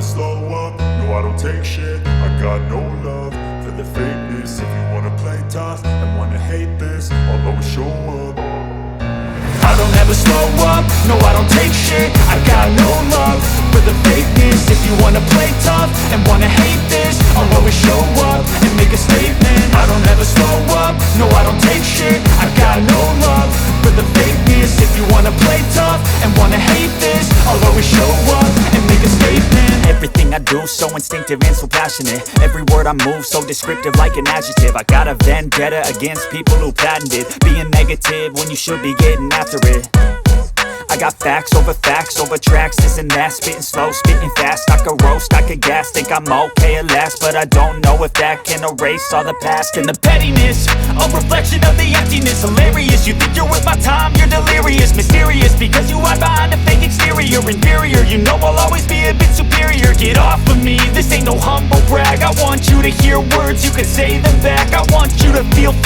slow up, no I don't take shit. I got no love for the fakeness. If you wanna play tough and wanna hate this, I'll always show up. I don't ever slow up, no I don't take shit. I got no love for the fakeness. If you wanna play tough and wanna hate this, I'll always show up and make a statement. I don't ever slow up, no I don't take shit. I got no love for the fakeness. If you wanna play tough and wanna hate this, I'll always show up and make a statement. Everything I do so instinctive and so passionate. Every word I move so descriptive like an adjective. I got a vendetta against people who patented being negative when you should be getting after it. I got facts over tracks, this and that. Spitting slow, spitting fast. I could roast, I could gas. Think I'm okay at last, but I don't know if that can erase all the past. And the pettiness, a reflection of the emptiness. Hilarious, you think you're worth my time, you're delirious. Mysterious, because you hide behind a fake exterior. Inferior, you know I'll always be a bit superior. Get off of me, this ain't no humble brag. I want you to hear words, you can say them back. I want you to feel free